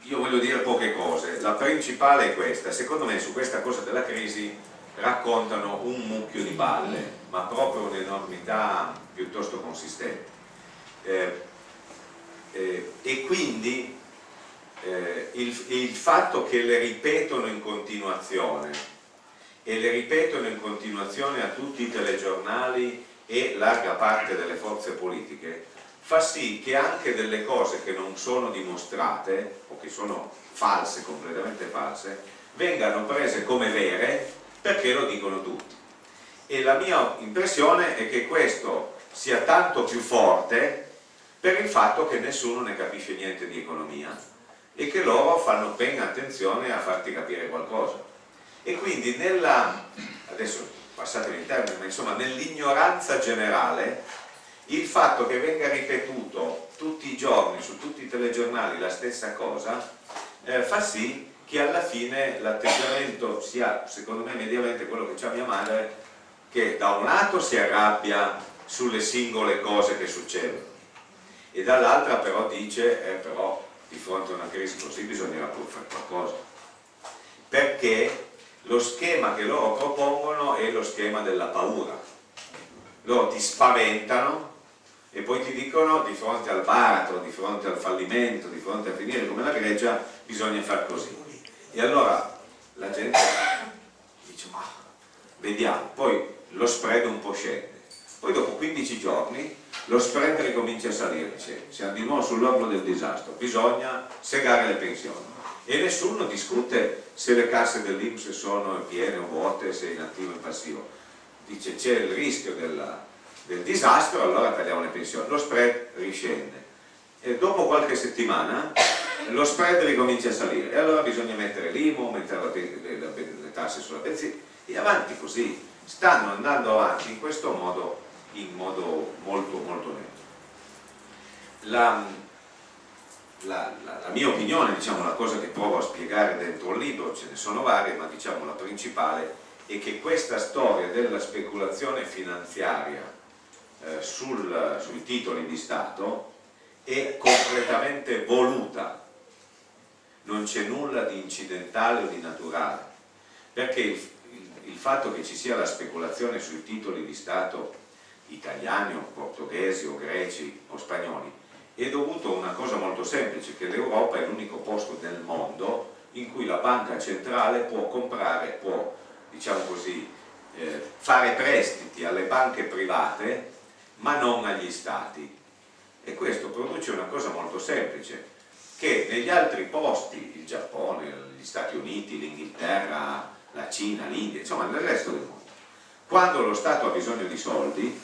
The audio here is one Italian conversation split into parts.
io voglio dire poche cose. La principale è questa: secondo me su questa cosa della crisi raccontano un mucchio di balle, ma proprio un'enormità piuttosto consistente. E quindi il fatto che le ripetono in continuazione, e le ripetono in continuazione a tutti i telegiornali e larga parte delle forze politiche, fa sì che anche delle cose che non sono dimostrate o che sono false, completamente false, vengano prese come vere perché lo dicono tutti. E la mia impressione è che questo sia tanto più forte per il fatto che nessuno ne capisce niente di economia e che loro fanno ben attenzione a farti capire qualcosa. E quindi adesso passatemi il termine, ma insomma nell'ignoranza generale, il fatto che venga ripetuto tutti i giorni su tutti i telegiornali la stessa cosa fa sì che alla fine l'atteggiamento sia, secondo me, mediamente quello che c'ha mia madre, che da un lato si arrabbia sulle singole cose che succedono e dall'altra però dice però di fronte a una crisi così bisognerà pur fare qualcosa, perché lo schema che loro propongono è lo schema della paura. Loro ti spaventano e poi ti dicono di fronte al baratro, di fronte al fallimento, di fronte a finire come la Grecia bisogna far così. E allora la gente dice ma vediamo, poi lo spread un po' scende, poi dopo 15 giorni lo spread ricomincia a salire, dice siamo di nuovo sull'orlo del disastro, bisogna segare le pensioni e nessuno discute se le casse dell'INPS sono piene o vuote, se è in attivo o in passivo, dice c'è il rischio del disastro, allora tagliamo le pensioni, lo spread riscende e dopo qualche settimana lo spread ricomincia a salire e allora bisogna mettere l'IMU, aumentare le tasse sulla benzina e avanti così, stanno andando avanti in questo modo, in modo molto molto lento. La mia opinione, diciamo, la cosa che provo a spiegare dentro il libro, ce ne sono varie, ma diciamo la principale è che questa storia della speculazione finanziaria sui titoli di Stato è completamente voluta, non c'è nulla di incidentale o di naturale, perché il fatto che ci sia la speculazione sui titoli di Stato italiani o portoghesi o greci o spagnoli è dovuto a una cosa molto semplice, che l'Europa è l'unico posto nel mondo in cui la banca centrale può comprare, può, diciamo così, fare prestiti alle banche private ma non agli stati, e questo produce una cosa molto semplice, che negli altri posti, il Giappone, gli Stati Uniti, l'Inghilterra, la Cina, l'India, insomma nel resto del mondo, quando lo Stato ha bisogno di soldi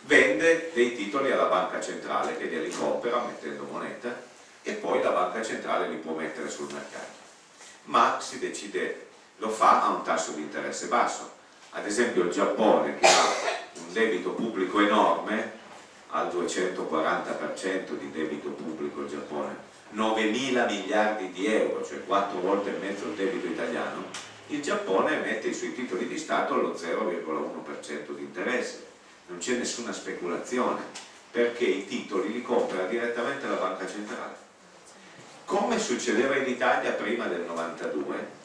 vende dei titoli alla banca centrale che glieli compra mettendo moneta e poi la banca centrale li può mettere sul mercato, ma si decide, lo fa a un tasso di interesse basso. Ad esempio il Giappone, che ha un debito pubblico enorme, al 240% di debito pubblico il Giappone, 9.000 miliardi di euro, cioè 4 volte e mezzo il debito italiano, il Giappone mette i suoi titoli di Stato allo 0,1% di interesse, non c'è nessuna speculazione, perché i titoli li compra direttamente la banca centrale, come succedeva in Italia prima del 92,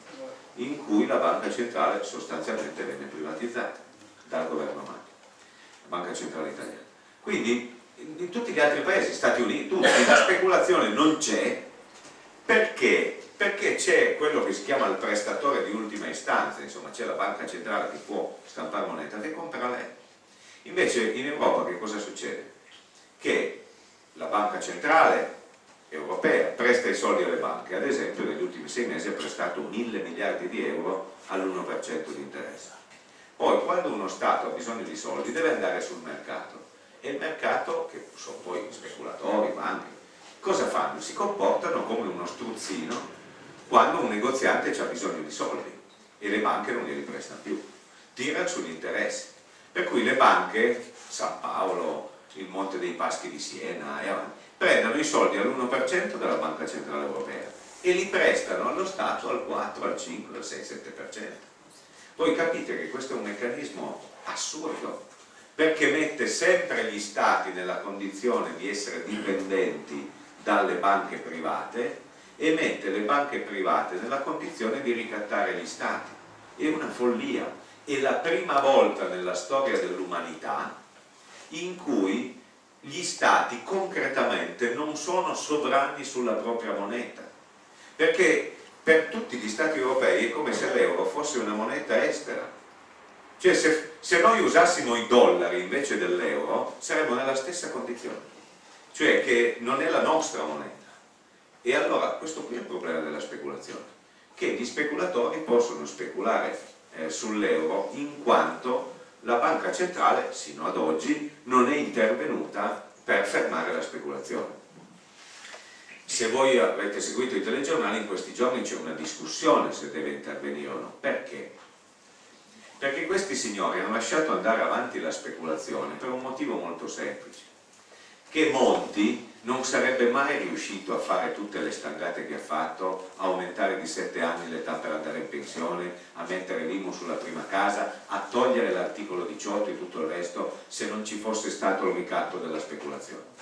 in cui la banca centrale sostanzialmente venne privatizzata dal governo Macri, la banca centrale italiana. Quindi in tutti gli altri paesi, Stati Uniti, tutti, la speculazione non c'è, perché c'è quello che si chiama il prestatore di ultima istanza, insomma c'è la banca centrale che può stampare moneta, che compra lei. Invece in Europa che cosa succede? Che la banca centrale europea presta i soldi alle banche, ad esempio negli ultimi 6 mesi ha prestato 1.000 miliardi di euro all'1% di interesse. Poi quando uno Stato ha bisogno di soldi deve andare sul mercato, e il mercato, che sono poi speculatori, banche, cosa fanno? Si comportano come uno struzzino quando un negoziante ha bisogno di soldi e le banche non glieli prestano più, tirano sugli interessi, per cui le banche, San Paolo, il Monte dei Paschi di Siena e avanti, prendono i soldi all'1% dalla Banca Centrale Europea e li prestano allo Stato al 4, al 5, al 6, 7%. Voi capite che questo è un meccanismo assurdo, perché mette sempre gli Stati nella condizione di essere dipendenti dalle banche private e mette le banche private nella condizione di ricattare gli stati. È una follia, è la prima volta nella storia dell'umanità in cui gli stati concretamente non sono sovrani sulla propria moneta, perché per tutti gli stati europei è come se l'euro fosse una moneta estera. Cioè se noi usassimo i dollari invece dell'euro saremmo nella stessa condizione, cioè che non è la nostra moneta. E allora questo qui è il problema della speculazione, che gli speculatori possono speculare sull'euro in quanto la banca centrale sino ad oggi non è intervenuta per fermare la speculazione. Se voi avete seguito i telegiornali, in questi giorni c'è una discussione se deve intervenire o no. Perché? Perché questi signori hanno lasciato andare avanti la speculazione per un motivo molto semplice, che Monti non sarebbe mai riuscito a fare tutte le stangate che ha fatto, a aumentare di 7 anni l'età per andare in pensione, a mettere l'IMU sulla prima casa, a togliere l'articolo 18 e tutto il resto, se non ci fosse stato il ricatto della speculazione.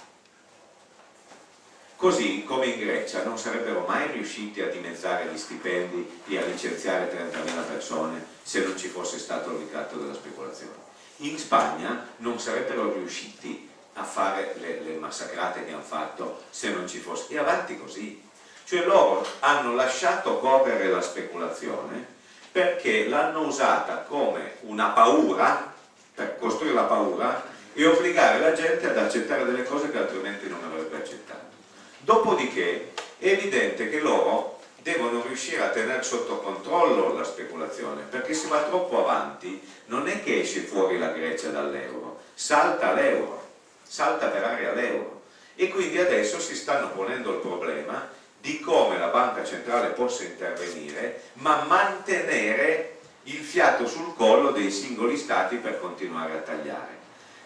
Così come in Grecia non sarebbero mai riusciti a dimezzare gli stipendi e a licenziare 30.000 persone se non ci fosse stato il ricatto della speculazione. In Spagna non sarebbero riusciti a fare le massacrate che hanno fatto se non ci fosse, e avanti così. Cioè loro hanno lasciato correre la speculazione perché l'hanno usata come una paura, per costruire la paura e obbligare la gente ad accettare delle cose che altrimenti non avrebbe accettato. Dopodiché è evidente che loro devono riuscire a tenere sotto controllo la speculazione, perché se va troppo avanti non è che esce fuori la Grecia dall'euro, salta l'euro, salta per aria l'euro, e quindi adesso si stanno ponendo il problema di come la banca centrale possa intervenire ma mantenere il fiato sul collo dei singoli stati per continuare a tagliare,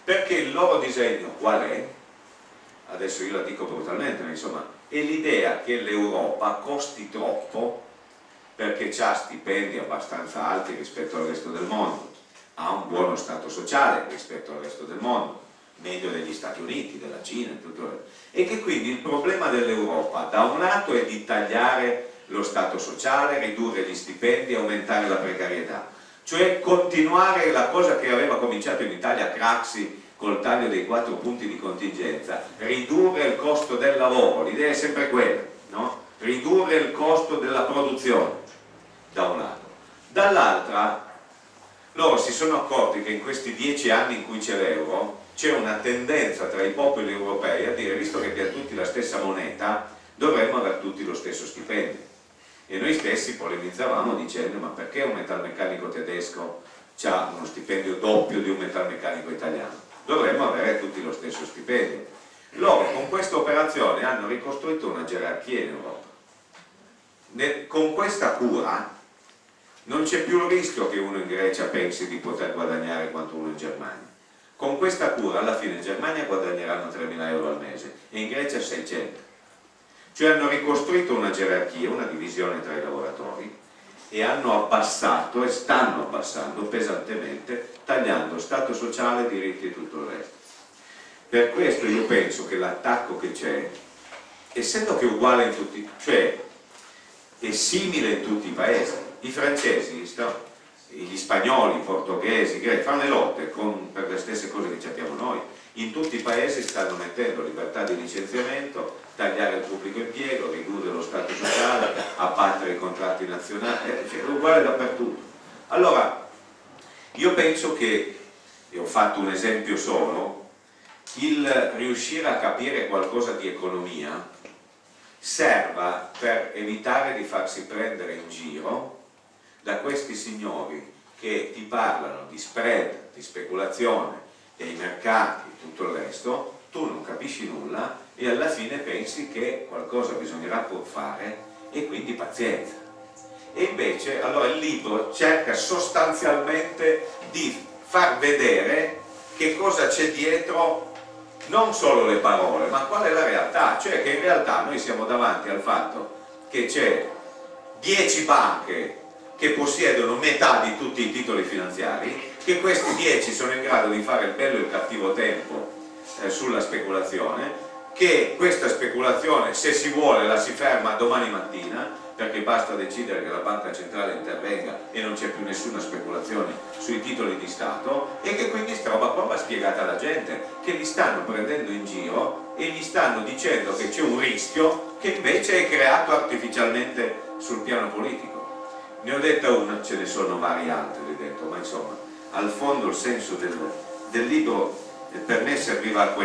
perché il loro disegno qual è? Adesso io la dico brutalmente, ma insomma è l'idea che l'Europa costi troppo perché ha stipendi abbastanza alti rispetto al resto del mondo, ha un buono stato sociale rispetto al resto del mondo, meglio degli Stati Uniti, della Cina, tutto, e che quindi il problema dell'Europa da un lato è di tagliare lo stato sociale, ridurre gli stipendi, aumentare la precarietà, cioè continuare la cosa che aveva cominciato in Italia Craxi col taglio dei 4 punti di contingenza, ridurre il costo del lavoro, l'idea è sempre quella, no? Ridurre il costo della produzione, da un lato. Dall'altra, loro si sono accorti che in questi 10 anni in cui c'è l'euro, c'è una tendenza tra i popoli europei a dire, visto che abbiamo tutti la stessa moneta, dovremmo avere tutti lo stesso stipendio. E noi stessi polemizzavamo dicendo, ma perché un metalmeccanico tedesco ha uno stipendio doppio di un metalmeccanico italiano? Dovremmo avere tutti lo stesso stipendio. Loro con questa operazione hanno ricostruito una gerarchia in Europa. Con questa cura non c'è più il rischio che uno in Grecia pensi di poter guadagnare quanto uno in Germania. Con questa cura alla fine in Germania guadagneranno 3.000 euro al mese e in Grecia 600. Cioè hanno ricostruito una gerarchia, una divisione tra i lavoratori, e hanno abbassato e stanno abbassando pesantemente, tagliando stato sociale, diritti e tutto il resto. Per questo io penso che l'attacco che c'è, essendo che è uguale in tutti, cioè è simile in tutti i paesi, i francesi, gli spagnoli, i portoghesi, i greci, fanno le lotte per le stesse cose che abbiamo noi. In tutti i paesi stanno mettendo libertà di licenziamento, tagliare il pubblico impiego, ridurre lo stato sociale, abbattere i contratti nazionali, cioè è uguale dappertutto. Allora, io penso che, e ho fatto un esempio solo, il riuscire a capire qualcosa di economia serva per evitare di farsi prendere in giro da questi signori che ti parlano di spread, di speculazione, dei mercati e tutto il resto, tu non capisci nulla e alla fine pensi che qualcosa bisognerà pur fare e quindi pazienza. E invece, allora il libro cerca sostanzialmente di far vedere che cosa c'è dietro, non solo le parole, ma qual è la realtà, cioè che in realtà noi siamo davanti al fatto che c'è 10 banche che possiedono metà di tutti i titoli finanziari, che questi 10 sono in grado di fare il bello e il cattivo tempo sulla speculazione, che questa speculazione, se si vuole, la si ferma domani mattina, perché basta decidere che la banca centrale intervenga e non c'è più nessuna speculazione sui titoli di Stato, e che quindi sta roba qua va spiegata alla gente, che li stanno prendendo in giro e gli stanno dicendo che c'è un rischio che invece è creato artificialmente sul piano politico. Ne ho detta una, ce ne sono varie altre, ma insomma, al fondo il senso del libro per me serviva a questo.